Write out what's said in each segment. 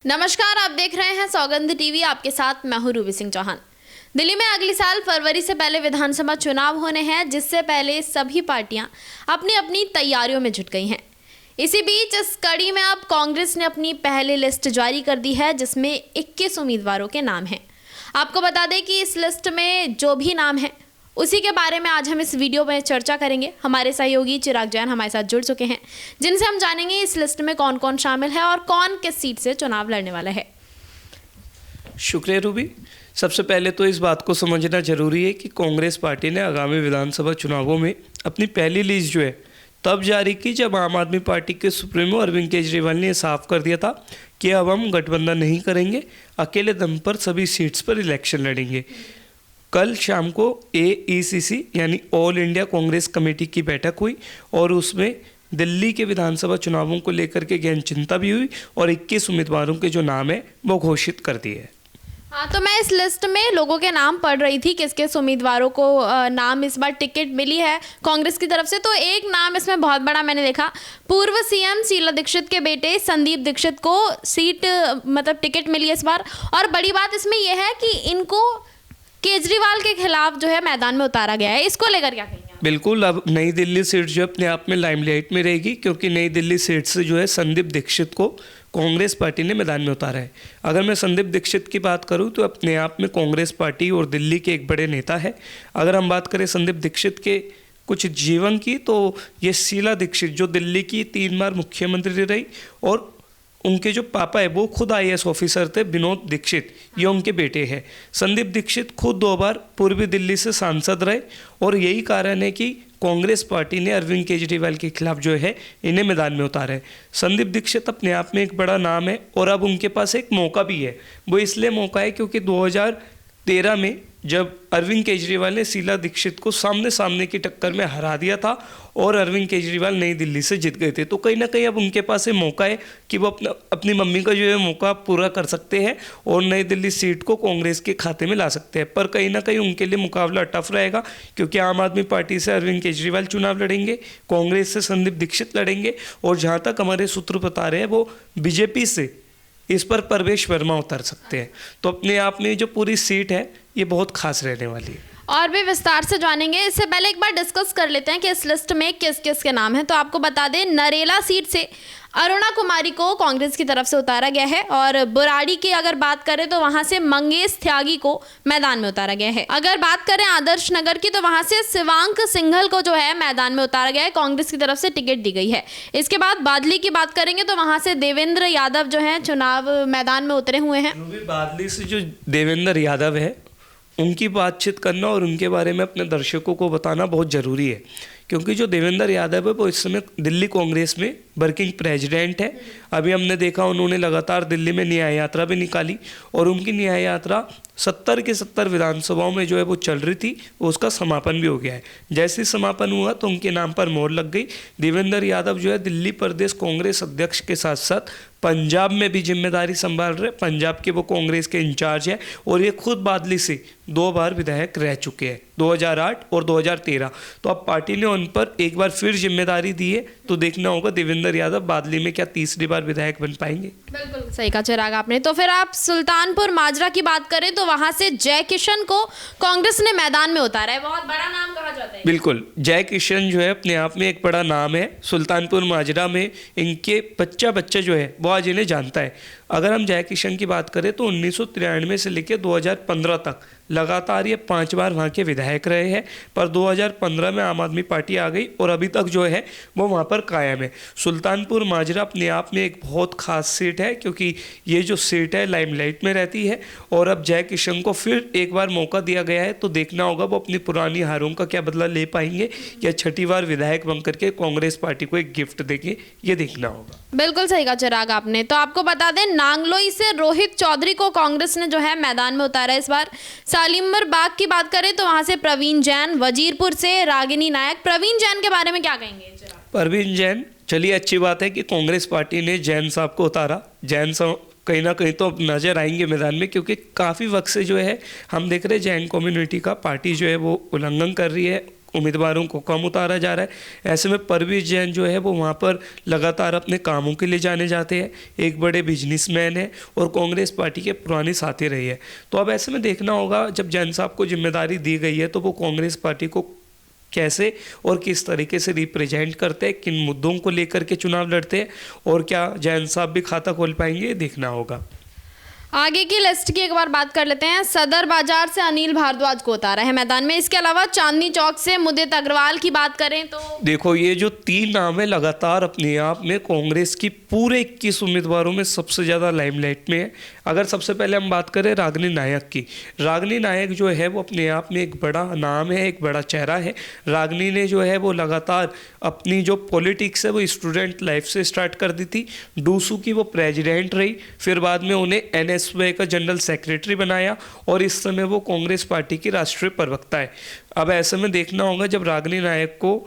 नमस्कार, आप देख रहे हैं सौगंध टीवी। आपके साथ मैं हूं रूबी सिंह चौहान। दिल्ली में अगले साल फरवरी से पहले विधानसभा चुनाव होने हैं, जिससे पहले सभी पार्टियां अपनी अपनी तैयारियों में जुट गई हैं। इसी बीच इस कड़ी में अब कांग्रेस ने अपनी पहली लिस्ट जारी कर दी है, जिसमें 21 उम्मीदवारों के नाम हैं। आपको बता दें कि इस लिस्ट में जो भी नाम है उसी के बारे में आज हम इस वीडियो में चर्चा करेंगे। हमारे सहयोगी चिराग जैन हमारे साथ जुड़ चुके हैं, जिनसे हम जानेंगे इस लिस्ट में कौन कौन शामिल है और कौन किस सीट से चुनाव लड़ने वाला है। शुक्रिया रूबी। सबसे पहले तो इस बात को समझना जरूरी है कि कांग्रेस पार्टी ने आगामी विधानसभा चुनावों में अपनी पहली लिस्ट जो है तब जारी की जब आम आदमी पार्टी के सुप्रीमो अरविंद केजरीवाल ने साफ कर दिया था कि अब हम गठबंधन नहीं करेंगे, अकेले दम पर सभी सीट्स पर इलेक्शन लड़ेंगे। कल शाम को AECC यानी ऑल इंडिया कांग्रेस कमेटी की बैठक हुई और उसमें दिल्ली के विधानसभा चुनावों को लेकर के गहन चिंता भी हुई और 21 उम्मीदवारों के जो नाम है वो घोषित कर दिए हैं। हाँ, तो मैं इस लिस्ट में लोगों के नाम पढ़ रही थी, किस किस उम्मीदवारों को नाम इस बार टिकट मिली है कांग्रेस की तरफ से। तो एक नाम इसमें बहुत बड़ा मैंने देखा, पूर्व CM शीला दीक्षित के बेटे संदीप दीक्षित को सीट टिकट मिली है इस बार। और बड़ी बात इसमें यह है कि इनको केजरीवाल के खिलाफ जो है मैदान में उतारा गया है। इसको लेकर क्या कहेंगे? बिल्कुल, अब नई दिल्ली सीट जो अपने आप में लाइमलाइट में रहेगी, क्योंकि नई दिल्ली सीट से जो है संदीप दीक्षित को कांग्रेस पार्टी ने मैदान में उतारा है। अगर मैं संदीप दीक्षित की बात करूं तो अपने आप में कांग्रेस पार्टी और दिल्ली के एक बड़े नेता है। अगर हम बात करें संदीप दीक्षित के कुछ जीवन की, तो ये शीला दीक्षित जो दिल्ली की 3 बार मुख्यमंत्री रही और उनके जो पापा है वो खुद IAS ऑफिसर थे, विनोद दीक्षित, ये उनके बेटे हैं। संदीप दीक्षित खुद 2 बार पूर्वी दिल्ली से सांसद रहे और यही कारण है कि कांग्रेस पार्टी ने अरविंद केजरीवाल के खिलाफ जो है इन्हें मैदान में उतारा है। संदीप दीक्षित अपने आप में एक बड़ा नाम है और अब उनके पास एक मौका भी है। वो इसलिए मौका है क्योंकि 2013 में जब अरविंद केजरीवाल ने शीला दीक्षित को सामने सामने की टक्कर में हरा दिया था और अरविंद केजरीवाल नई दिल्ली से जीत गए थे, तो कहीं ना कहीं अब उनके पास ये मौका है कि वो अपनी मम्मी का जो है मौका पूरा कर सकते हैं और नई दिल्ली सीट को कांग्रेस के खाते में ला सकते हैं। पर कहीं ना कहीं उनके लिए मुकाबला टफ रहेगा, क्योंकि आम आदमी पार्टी से अरविंद केजरीवाल चुनाव लड़ेंगे, कांग्रेस से संदीप दीक्षित लड़ेंगे और जहाँ तक हमारे सूत्र बता रहे हैं वो BJP से इस पर प्रवेश वर्मा उतर सकते हैं। तो अपने आप में जो पूरी सीट है ये बहुत खास रहने वाली है और भी विस्तार से जानेंगे। इससे पहले एक बार डिस्कस कर लेते हैं कि इस लिस्ट में किस किस के नाम हैं। तो आपको बता दें, नरेला सीट से अरुणा कुमारी को कांग्रेस की तरफ से उतारा गया है और बुराड़ी की अगर बात करें तो वहां से मंगेश त्यागी को मैदान में उतारा गया है। अगर बात करें आदर्श नगर की तो वहां से शिवांक सिंघल को जो है मैदान में उतारा गया है, कांग्रेस की तरफ से टिकट दी गई है। इसके बाद बादली की बात करेंगे तो वहां से देवेंद्र यादव जो है चुनाव मैदान में उतरे हुए हैं। बादली से जो देवेंद्र यादव है उनकी बातचीत करना और उनके बारे में अपने दर्शकों को बताना बहुत ज़रूरी है, क्योंकि जो देवेंद्र यादव है वो इस समय दिल्ली कांग्रेस में वर्किंग प्रेसिडेंट है। अभी हमने देखा उन्होंने लगातार दिल्ली में न्याय यात्रा भी निकाली और उनकी न्याय यात्रा 70 के 70 विधानसभाओं में जो है वो चल रही थी, उसका समापन भी हो गया है। जैसे ही समापन हुआ तो उनके नाम पर मोहर लग गई। देवेंद्र यादव जो है दिल्ली प्रदेश कांग्रेस अध्यक्ष के साथ साथ पंजाब में भी जिम्मेदारी संभाल रहे। पंजाब के वो कांग्रेस के इंचार्ज है और ये खुद बादली से 2 बार विधायक रह चुके हैं, 2008 और 2013। तो अब पार्टी ने उन पर एक बार फिर जिम्मेदारी दी है, तो देखना होगा देवेंद्र यादव बादली में क्या तीसरी बार विधायक बन पाएंगे। बिल्कुल सही कहा चिराग आपने। तो फिर आप सुल्तानपुर माजरा की बात करें तो वहां से जय किशन को कांग्रेस ने मैदान में उतारा है। बहुत बड़ा नाम कहा जाता है। बिल्कुल, जय किशन जो है अपने आप में एक बड़ा नाम है। सुल्तानपुर माजरा में इनके बच्चा जो है वो आज इन्हें जानता है। अगर हम जय किशन की बात करें तो 1993 से लेकर 2015 तक लगातार ये 5 बार वहाँ के विधायक रहे हैं, पर 2015 में आम आदमी पार्टी आ गई और अभी तक जो है वो वहाँ पर कायम है। सुल्तानपुर माजरा अपने आप में एक बहुत खास सीट है, क्योंकि ये जो सीट है लाइमलाइट में रहती है और अब जय किशन को फिर एक बार मौका दिया गया है, तो देखना होगा वो अपनी पुरानी हारों का क्या बदला ले पाएंगे या छठी बार विधायक बनकर के कांग्रेस पार्टी को एक गिफ्ट देंगे, ये देखना होगा। बिल्कुल सही कहा चिराग आपने। तो आपको बता दें, नांगलोई से रोहित चौधरी को कांग्रेस ने जो है मैदान में उतारा है इस बार। सालिमर बाग की बात करें तो वहां से प्रवीण जैन, वजीरपुर से रागिनी नायक। प्रवीण जैन के बारे में क्या कहेंगे? प्रवीण जैन, चलिए अच्छी बात है कि कांग्रेस पार्टी ने जैन साहब को उतारा। जैन साहब कहीं ना कहीं तो नजर आएंगे मैदान में, क्योंकि काफ़ी वक्त से जो है हम देख रहे हैं जैन कम्युनिटी का पार्टी जो है वो उल्लंघन कर रही है उम्मीदवारों को कम उतारा जा रहा है। ऐसे में परवेज जैन जो है वो वहाँ पर लगातार अपने कामों के लिए जाने जाते हैं, एक बड़े बिजनेसमैन हैं और कांग्रेस पार्टी के पुराने साथी रहे हैं। तो अब ऐसे में देखना होगा जब जैन साहब को जिम्मेदारी दी गई है तो वो कांग्रेस पार्टी को कैसे और किस तरीके से रिप्रेजेंट करते हैं, किन मुद्दों को लेकर के चुनाव लड़ते हैं और क्या जैन साहब भी खाता खोल पाएंगे, देखना होगा। आगे की लिस्ट की एक बार बात कर लेते हैं। सदर बाजार से अनिल भारद्वाज को उतारा है मैदान में। इसके अलावा चांदनी चौक से मुदित अग्रवाल की बात करें तो देखो ये जो 3 नाम है लगातार अपने आप में कांग्रेस की पूरे 21 उम्मीदवारों में सबसे ज़्यादा लाइमलाइट में है। अगर सबसे पहले हम बात करें रागिनी नायक की, रागिनी नायक जो है वो अपने आप में एक बड़ा नाम है, एक बड़ा चेहरा है। रागिनी ने जो है वो लगातार अपनी जो पॉलिटिक्स है वो स्टूडेंट लाइफ से स्टार्ट कर दी थी। डूसू की वो प्रेसिडेंट रही, फिर बाद में उन्हें एनएसवे का जनरल सेक्रेटरी बनाया और इस समय वो कांग्रेस पार्टी की राष्ट्रीय प्रवक्ता है। अब ऐसे में देखना होगा जब रागिनी नायक को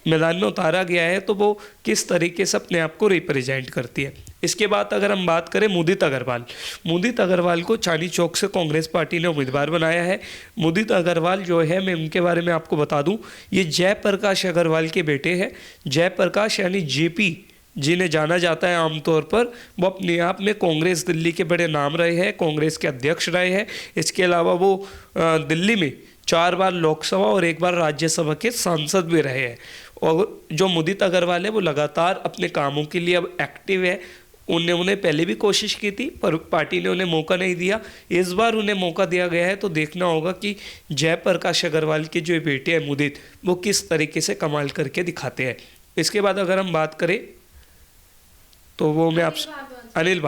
मैदान में उतारा गया है तो वो किस तरीके से अपने आप को रिप्रेजेंट करती है। इसके बाद अगर हम बात करें मुदित अग्रवाल को चांदनी चौक से कांग्रेस पार्टी ने उम्मीदवार बनाया है। मुदित अग्रवाल जो है मैं उनके बारे में आपको बता दूं, ये जयप्रकाश अग्रवाल के बेटे हैं। जयप्रकाश यानी जेपी जिन्हें जाना जाता है आमतौर पर, वो अपने आप में कांग्रेस दिल्ली के बड़े नाम रहे हैं, कांग्रेस के अध्यक्ष रहे हैं। इसके अलावा वो दिल्ली में 4 बार लोकसभा और 1 बार राज्यसभा के सांसद भी रहे हैं। और जो मुदित अग्रवाल है वो लगातार अपने कामों के लिए अब एक्टिव है। उन्हें पहले भी कोशिश की थी पर पार्टी ने उन्हें मौका नहीं दिया। इस बार उन्हें मौका दिया गया है तो देखना होगा कि जयप्रकाश अग्रवाल के जो बेटे हैं मुदित, वो किस तरीके से कमाल करके दिखाते हैं। इसके बाद अगर हम बात करें तो वो मैं आप अनिल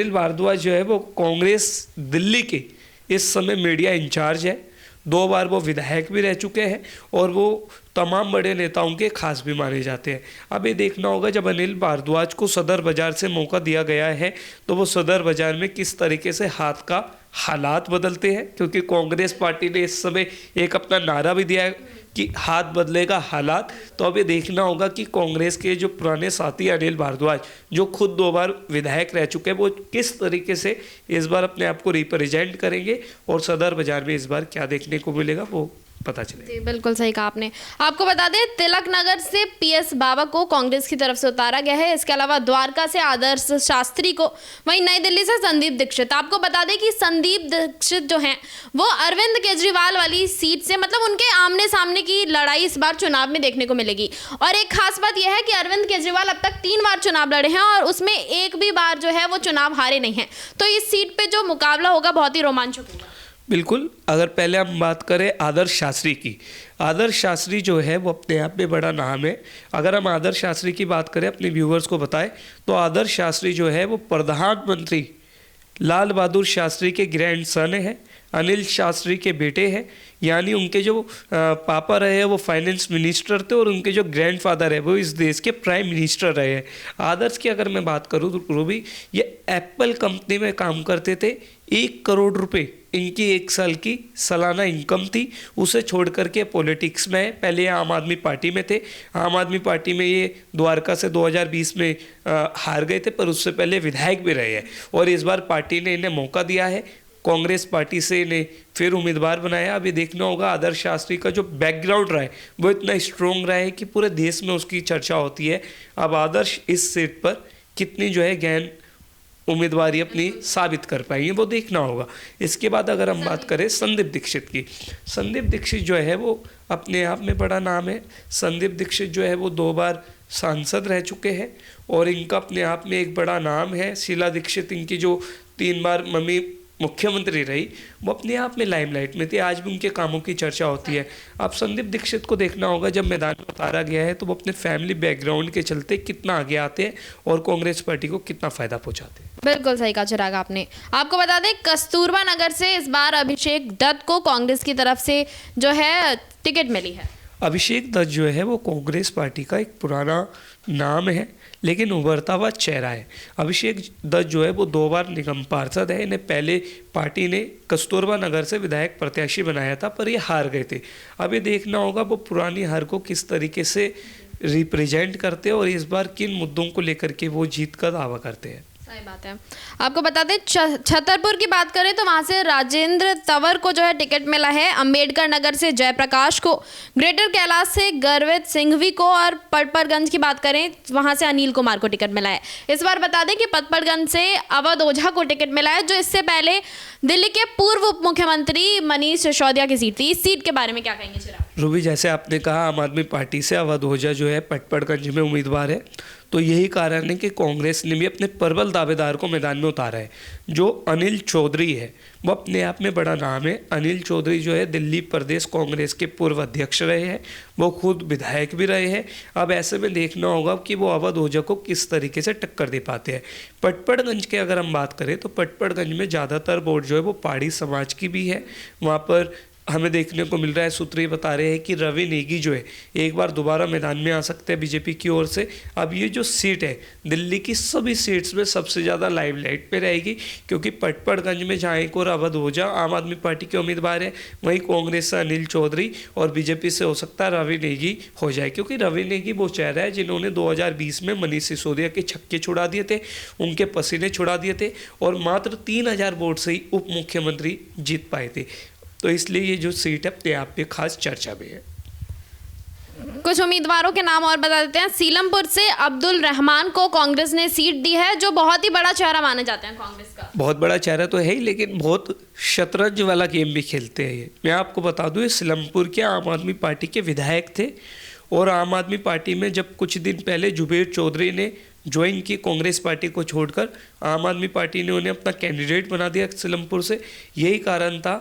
भारद्वाज जो है वो कांग्रेस दिल्ली के इस समय मीडिया इंचार्ज है। 2 बार वो विधायक भी रह चुके हैं और वो तमाम बड़े नेताओं के खास भी माने जाते हैं। अब ये देखना होगा जब अनिल भारद्वाज को सदर बाजार से मौका दिया गया है तो वो सदर बाजार में किस तरीके से हाथ का हालात बदलते हैं, क्योंकि कांग्रेस पार्टी ने इस समय एक अपना नारा भी दिया है कि हाथ बदलेगा हालात। तो अब ये देखना होगा कि कांग्रेस के जो पुराने साथी अनिल भारद्वाज जो खुद 2 बार विधायक रह चुके हैं वो किस तरीके से इस बार अपने आप को रिप्रेजेंट करेंगे और सदर बाजार में इस बार क्या देखने को मिलेगा वो पता चले। जी बिल्कुल सही कहा आपने। आपको बता दें तिलक नगर से पीएस बाबा को कांग्रेस की तरफ से उतारा गया है। इसके अलावा द्वारका से आदर्श शास्त्री को, वहीं नई दिल्ली से संदीप दीक्षित। आपको बता दें कि संदीप दीक्षित जो हैं वो अरविंद केजरीवाल वाली सीट से, मतलब उनके आमने सामने की लड़ाई इस बार चुनाव में देखने को मिलेगी। और एक खास बात यह है कि अरविंद केजरीवाल अब तक 3 बार चुनाव लड़े हैं और उसमें एक भी बार जो है वो चुनाव हारे नहीं हैं। तो इस सीट पे जो मुकाबला होगा बहुत ही रोमांचक होगा। बिल्कुल। अगर पहले हम बात करें आदर्श शास्त्री की, आदर्श शास्त्री जो है वो अपने आप में बड़ा नाम है। अगर हम आदर्श शास्त्री की बात करें अपने व्यूअर्स को बताएं तो आदर्श शास्त्री जो है वो प्रधानमंत्री लाल बहादुर शास्त्री के ग्रैंड सन है, अनिल शास्त्री के बेटे हैं। यानी उनके जो पापा रहे हैं वो फाइनेंस मिनिस्टर थे और उनके जो ग्रैंडफादर है वो इस देश के प्राइम मिनिस्टर रहे हैं। आदर्श की अगर मैं बात करूँ तो रूबी, ये एप्पल कंपनी में काम करते थे। 1 करोड़ रुपए इनकी 1 साल की सालाना इनकम थी। उसे छोड़ करके पॉलिटिक्स में, पहले आम आदमी पार्टी में थे। आम आदमी पार्टी में ये द्वारका से 2020 में हार गए थे, पर उससे पहले विधायक भी रहे हैं और इस बार पार्टी ने इन्हें मौका दिया है। कांग्रेस पार्टी से इन्हें फिर उम्मीदवार बनाया। अभी देखना होगा आदर्श शास्त्री का जो बैकग्राउंड रहा है वो इतना स्ट्रॉन्ग रहा है कि पूरे देश में उसकी चर्चा होती है। अब आदर्श इस सीट पर कितनी जो है गहन उम्मीदवारी अपनी साबित कर पाएंगे वो देखना होगा। इसके बाद अगर हम बात करें संदीप दीक्षित की, संदीप दीक्षित जो है वो अपने आप में बड़ा नाम है। संदीप दीक्षित जो है वो 2 बार सांसद रह चुके हैं और इनका अपने आप में एक बड़ा नाम है। शीला दीक्षित इनकी जो 3 बार मम्मी मुख्यमंत्री रही वो अपने आप में लाइमलाइट में थी, आज भी उनके कामों की चर्चा होती है। अब संदीप दीक्षित को देखना होगा जब मैदान में उतारा गया है तो वो अपने फैमिली बैकग्राउंड के चलते कितना आगे आते हैं और कांग्रेस पार्टी को कितना फायदा पहुंचाते हैं। बिल्कुल सही कहा चिराग आपने। आपको बता दें कस्तूरबा नगर से इस बार अभिषेक दत्त को कांग्रेस की तरफ से जो है टिकट मिली है। अभिषेक दत्त जो है वो कांग्रेस पार्टी का एक पुराना नाम है लेकिन उभरता हुआ चेहरा है। अभिषेक दत्त जो है वो 2 बार निगम पार्षद है। इन्हें पहले पार्टी ने कस्तूरबा नगर से विधायक प्रत्याशी बनाया था पर ये हार गए थे। अब ये देखना होगा वो पुरानी हार को किस तरीके से रिप्रेजेंट करते हैं और इस बार किन मुद्दों को लेकर के वो जीत का दावा करते हैं। सही बात है। आपको बता दें छतरपुर की बात करें तो वहाँ से राजेंद्र तंवर को जो है टिकट मिला है, अंबेडकर नगर से जयप्रकाश को, ग्रेटर कैलाश से गर्वित सिंघवी को और पटपड़गंज की बात करें वहाँ से अनिल कुमार को टिकट मिला है। इस बार बता दें कि पटपड़गंज से अवध ओझा को टिकट मिला है, जो इससे पहले दिल्ली के पूर्व उप मुख्यमंत्री मनीष सिसोदिया की सीट थी। इस सीट के बारे में क्या कहेंगे चिराग? रूबी, जैसे आपने कहा आम आदमी पार्टी से अवध ओझा जो है पटपड़गंज में उम्मीदवार है, तो यही कारण है कि कांग्रेस ने भी अपने प्रबल दावेदार को मैदान में उतारा है। जो अनिल चौधरी है वो अपने आप में बड़ा नाम है। अनिल चौधरी जो है दिल्ली प्रदेश कांग्रेस के पूर्व अध्यक्ष रहे हैं, वो खुद विधायक भी रहे हैं। अब ऐसे में देखना होगा कि वो अवध ओझा को किस तरीके से टक्कर दे पाते हैं। पटपड़गंज के अगर हम बात करें तो पटपड़गंज में ज़्यादातर वोट जो है वो पहाड़ी समाज की भी है। वहाँ पर हमें देखने को मिल रहा है, सूत्र ये बता रहे हैं कि रवि नेगी जो है एक बार दोबारा मैदान में आ सकते हैं बीजेपी की ओर से। अब ये जो सीट है दिल्ली की सभी सीट्स में सबसे ज़्यादा लाइमलाइट पे रहेगी, क्योंकि पटपड़गंज में जहाँ एक और अवध ओझा आम आदमी पार्टी के उम्मीदवार है, वहीं कांग्रेस से अनिल चौधरी और बीजेपी से हो सकता है रवि नेगी हो जाए, क्योंकि रवि नेगी वो चेहरा है जिन्होंने 2020 में मनीष सिसोदिया के छक्के छुड़ा दिए थे, उनके पसीने छुड़ा दिए थे और मात्र 3000 वोट से ही उप मुख्यमंत्री जीत पाए थे। तो इसलिए ये जो सीट है अपने आप में खास चर्चा में है। कुछ उम्मीदवारों के नाम और बता देते हैं। सीलमपुर से अब्दुल रहमान को कांग्रेस ने सीट दी है, जो बहुत ही बड़ा चेहरा माने जाते हैं कांग्रेस का। बहुत बड़ा चेहरा तो है ही, लेकिन बहुत शतरंज वाला गेम भी खेलते हैं ये। मैं आपको बता दूं, ये सीलमपुर के आम आदमी पार्टी के विधायक थे और आम आदमी पार्टी में जब कुछ दिन पहले जुबेर चौधरी ने ज्वाइन की कांग्रेस पार्टी को छोड़कर, आम आदमी पार्टी ने उन्हें अपना कैंडिडेट बना दिया सीलमपुर से। यही कारण था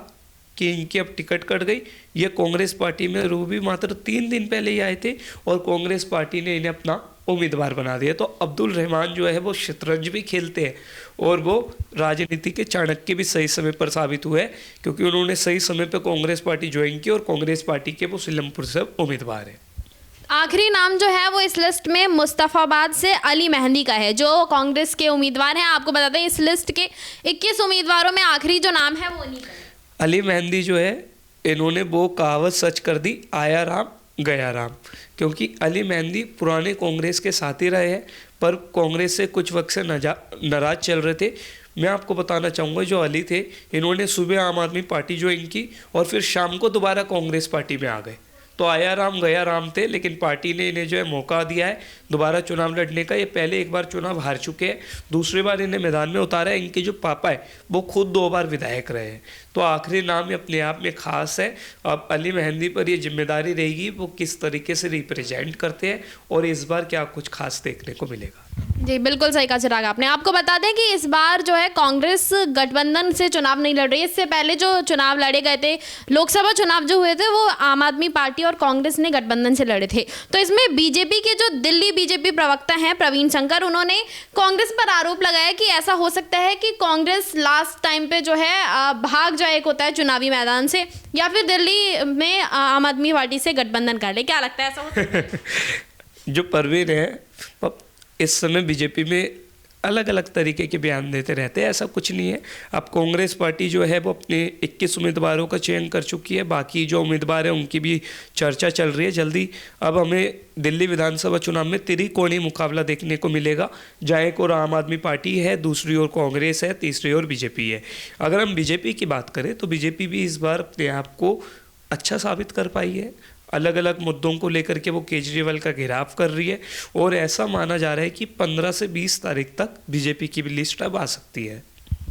कि इनकी अब टिकट कट गई। ये कांग्रेस पार्टी में रूबी मात्र 3 दिन पहले ही आए थे और कांग्रेस पार्टी ने इन्हें अपना उम्मीदवार बना दिया। तो अब्दुल रहमान जो है वो शतरंज भी खेलते हैं और वो राजनीति के चाणक्य भी सही समय पर साबित हुए, क्योंकि उन्होंने सही समय पर कांग्रेस पार्टी ज्वाइन की और कांग्रेस पार्टी के वो सीलमपुर से उम्मीदवार है। आखिरी नाम जो है वो इस लिस्ट में मुस्तफाबाद से अली मेहंदी का है, जो कांग्रेस के उम्मीदवार हैं। आपको बता दें इस लिस्ट के 21 उम्मीदवारों में आखिरी जो नाम है वो उन्हीं का है। अली मेहंदी जो है, इन्होंने वो कहावत सच कर दी, आया राम गया राम, क्योंकि अली मेहंदी पुराने कांग्रेस के साथी रहे हैं, पर कांग्रेस से कुछ वक्त से नाराज चल रहे थे। मैं आपको बताना चाहूँगा, जो अली थे इन्होंने सुबह आम आदमी पार्टी ज्वाइन की और फिर शाम को दोबारा कांग्रेस पार्टी में आ गए। तो आया राम गया राम थे, लेकिन पार्टी ने इन्हें जो है मौका दिया है दोबारा चुनाव लड़ने का। ये पहले एक बार चुनाव हार चुके हैं, दूसरी बार इन्हें मैदान में उतारा है। इनके जो पापा है वो खुद 2 बार विधायक रहे हैं, तो आखिरी नाम अपने आप में खास है। अब अली मेहंदी पर ये जिम्मेदारी रहेगी वो किस तरीके से रिप्रेजेंट करते हैं और इस बार क्या कुछ खास देखने को मिलेगा। जी बिल्कुल सही कहा चिराग आपने। आपको बता दें कि इस बार जो है कांग्रेस गठबंधन से चुनाव नहीं लड़ रही है। इससे पहले जो चुनाव लड़े गए थे, लोकसभा चुनाव जो हुए थे, वो आम आदमी पार्टी और कांग्रेस ने गठबंधन से लड़े थे। तो इसमें बीजेपी के जो दिल्ली बीजेपी प्रवक्ता हैं प्रवीण शंकर, उन्होंने कांग्रेस पर आरोप लगाया कि ऐसा हो सकता है कि कांग्रेस लास्ट टाइम पे जो है भाग जाए, एक होता है चुनावी मैदान से, या फिर दिल्ली में आम आदमी पार्टी से गठबंधन कर ले। क्या लगता है ऐसा हो सकता है? जो परवीन है इस समय बीजेपी में अलग अलग तरीके के बयान देते रहते हैं, ऐसा कुछ नहीं है। अब कांग्रेस पार्टी जो है वो अपने 21 उम्मीदवारों का चयन कर चुकी है, बाकी जो उम्मीदवार हैं उनकी भी चर्चा चल रही है। जल्दी अब हमें दिल्ली विधानसभा चुनाव में त्रिकोणीय मुकाबला देखने को मिलेगा, जहाँ एक और आम आदमी पार्टी है, दूसरी ओर कांग्रेस है, तीसरी ओर बीजेपी है। अगर हम बीजेपी की बात करें तो बीजेपी भी इस बार अपने आप को अच्छा साबित कर पाई है। अलग अलग मुद्दों को लेकर के वो केजरीवाल का घेराव कर रही है और ऐसा माना जा रहा है कि 15 से 20 तारीख तक बीजेपी की भी लिस्ट अब आ सकती है।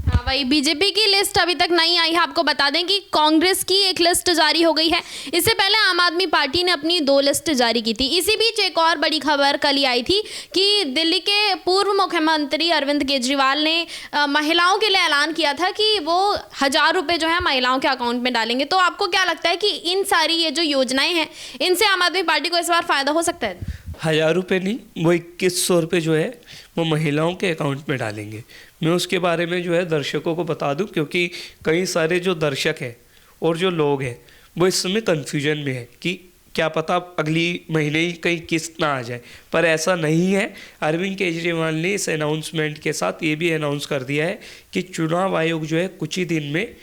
हाँ भाई, बीजेपी की लिस्ट अभी तक नहीं आई है। आपको बता दें कि कांग्रेस की एक लिस्ट जारी हो गई है। इससे पहले आम आदमी पार्टी ने अपनी 2 लिस्ट जारी की थी। इसी बीच एक और बड़ी खबर कल ही आई थी कि दिल्ली के पूर्व मुख्यमंत्री अरविंद केजरीवाल ने महिलाओं के लिए ऐलान किया था कि वो 1000 रुपये जो है महिलाओं के अकाउंट में डालेंगे। तो आपको क्या लगता है कि इन सारी ये जो योजनाएं हैं, इनसे आम आदमी पार्टी को इस बार फायदा हो सकता है? 1000 रुपये नहीं, वो 2100 रुपये जो है वो महिलाओं के अकाउंट में डालेंगे। मैं उसके बारे में जो है दर्शकों को बता दूं, क्योंकि कई सारे जो दर्शक हैं और जो लोग हैं वो इस समय कन्फ्यूजन में है कि क्या पता अगली महीने ही कहीं किस्त ना आ जाए, पर ऐसा नहीं है। अरविंद केजरीवाल ने इस अनाउंसमेंट के साथ ये भी अनाउंस कर दिया है कि चुनाव आयोग जो है कुछ ही दिन में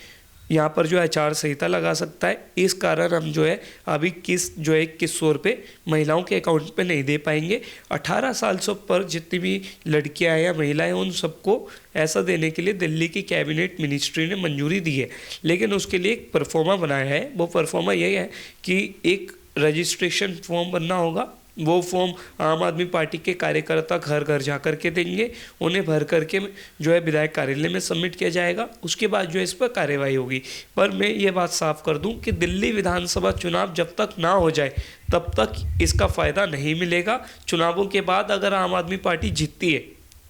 यहाँ पर जो है आचार संहिता लगा सकता है। इस कारण हम जो है अभी 2100 रुपये महिलाओं के अकाउंट पे नहीं दे पाएंगे। 18 साल से ऊपर जितनी भी लड़कियां हैं या महिलाएं उन सबको ऐसा देने के लिए दिल्ली की कैबिनेट मिनिस्ट्री ने मंजूरी दी है, लेकिन उसके लिए एक परफॉर्मा बनाया है। वो परफॉर्मा यही है कि एक रजिस्ट्रेशन फॉर्म बनना होगा। वो फॉर्म आम आदमी पार्टी के कार्यकर्ता घर घर जा कर के देंगे, उन्हें भर करके जो है विधायक कार्यालय में सबमिट किया जाएगा। उसके बाद जो है इस पर कार्रवाई होगी। पर मैं ये बात साफ कर दूं कि दिल्ली विधानसभा चुनाव जब तक ना हो जाए तब तक इसका फ़ायदा नहीं मिलेगा। चुनावों के बाद अगर आम आदमी पार्टी जीतती है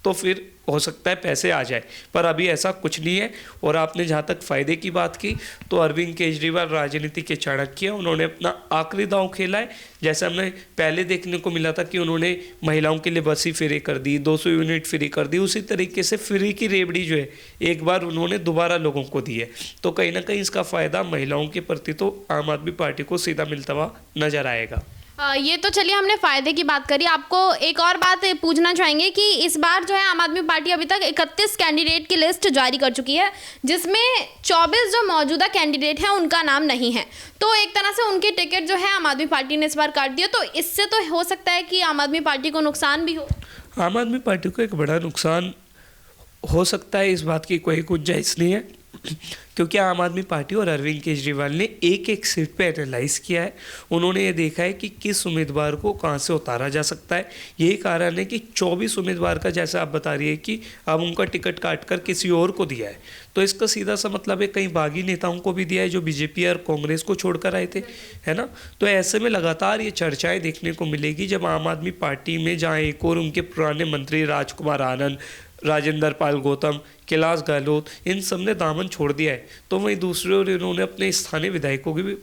तो फिर हो सकता है पैसे आ जाए, पर अभी ऐसा कुछ नहीं है। और आपने जहाँ तक फ़ायदे की बात की तो अरविंद केजरीवाल राजनीति के चाणक्य, उन्होंने अपना आखिरी दांव खेला है। जैसे हमने पहले देखने को मिला था कि उन्होंने महिलाओं के लिए बस ही फ्री कर दी, 200 यूनिट फ्री कर दी, उसी तरीके से फ्री की रेवड़ी जो है एक बार उन्होंने दोबारा लोगों को दी है। तो कहीं ना कहीं इसका फ़ायदा महिलाओं के प्रति तो आम आदमी पार्टी को सीधा मिलता हुआ नजर आएगा। ये तो चलिए हमने फ़ायदे की बात करी। आपको एक और बात पूछना चाहेंगे कि इस बार जो है आम आदमी पार्टी अभी तक 31 कैंडिडेट की लिस्ट जारी कर चुकी है, जिसमें 24 जो मौजूदा कैंडिडेट हैं उनका नाम नहीं है। तो एक तरह से उनकी टिकट जो है आम आदमी पार्टी ने इस बार काट दिया। तो इससे तो हो सकता है कि आम आदमी पार्टी को नुकसान भी हो। आम आदमी पार्टी को एक बड़ा नुकसान हो सकता है, इस बात की कोई गुंजाइश नहीं है, क्योंकि आम आदमी पार्टी और अरविंद केजरीवाल ने एक एक सीट पे एनालाइज किया है। उन्होंने ये देखा है कि किस उम्मीदवार को कहाँ से उतारा जा सकता है। यही कारण है कि 24 उम्मीदवार का, जैसा आप बता रही है कि अब उनका टिकट काट कर किसी और को दिया है, तो इसका सीधा सा मतलब है कई बागी नेताओं को भी दिया है जो बीजेपी और कांग्रेस को छोड़कर आए थे, है ना। तो ऐसे में लगातार ये चर्चाएँ देखने को मिलेगी जब आम आदमी पार्टी में जहाँ एक और उनके पुराने मंत्री राजकुमार आनंद, राजेंद्र पाल गौतम, कैलाश गहलोत, इन सब ने दामन छोड़ दिया है, तो वहीं दूसरी ओर इन्होंने अपने स्थानीय विधायकों की भी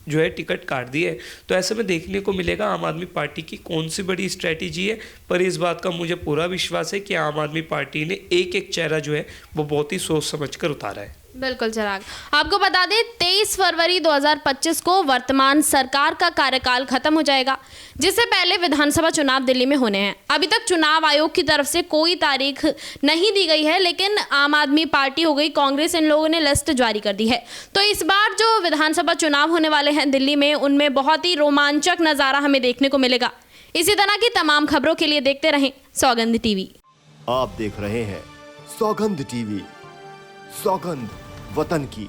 जो है टिकट काट दी है। तो ऐसे में देखने को मिलेगा आम आदमी पार्टी की कौन सी बड़ी स्ट्रैटेजी है। पर इस बात का मुझे पूरा विश्वास है कि आम आदमी पार्टी ने एक एक चेहरा जो है वो बहुत ही सोच समझ कर उतारा है। बिल्कुल चिराग, आपको बता दें 23 फरवरी 2025 को वर्तमान सरकार का कार्यकाल खत्म हो जाएगा, जिससे पहले विधानसभा चुनाव दिल्ली में होने हैं। अभी तक चुनाव आयोग की तरफ से कोई तारीख नहीं दी गई है, लेकिन आम आदमी पार्टी हो गई, कांग्रेस, इन लोगों ने लिस्ट जारी कर दी है। तो इस बार जो विधानसभा चुनाव होने वाले हैं दिल्ली में, उनमें बहुत ही रोमांचक नज़ारा हमें देखने को मिलेगा। इसी तरह की तमाम खबरों के लिए देखते रहें सौगंध टीवी। आप देख रहे हैं सौगंध टीवी, सौगंध वतन की।